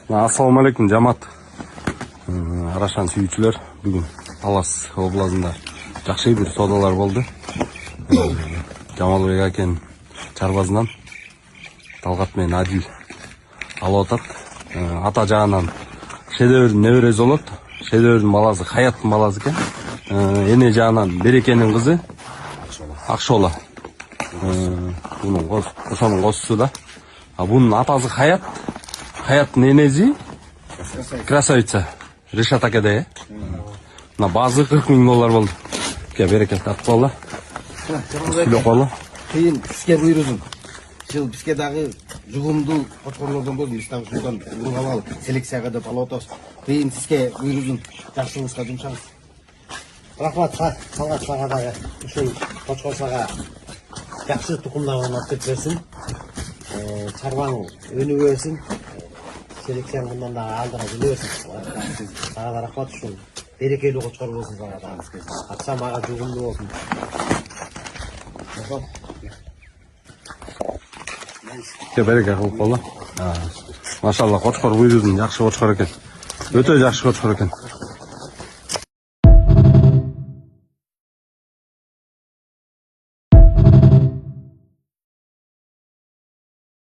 Assalamu alaikum жамаат. Арашан сүйүүчүлөр, бүгүн Талас областында жакшы бир содалар болду. Жамалбек акен чарбазынан Талгат менен Адил алып атат. Ата жагынан Шедевердин неберези болот. Шедевердин баласы Хаяттын баласы экен. Эне жагынан Берекенин кызы Акшола. Бунун кошонун косусу да. Бунун атасы Хаят. Хаяттын энеси Красавица Решат акеде. На базы 40 000 доллар болду. Ке берекет тартып алла. Сүйлөп калла. Кыйын бизге буйрузун. Жыл бизге дагы жугумдуу кочкорлордон болду. Биз дагы ушундан ургап алып селекцияга деп алып атабыз. Кыйын сизге буйрузун жакшылыкка жумшаңыз. Рахмат Талгат сага дагы ушул кочкор сага жакшы тукумдардан алып берсин. Чарбаң өнүгө берсин. Селекцияны мындан дагы алдыра келе берсин. Сага да рахмат ушул берекелүү кочкор болсун сага дагы. Акча мага жугумдуу болсун. Береке кылып калла. Машалла кочкор буйрузун жакшы кочкор экен. Өтө жакшы кочкор экен.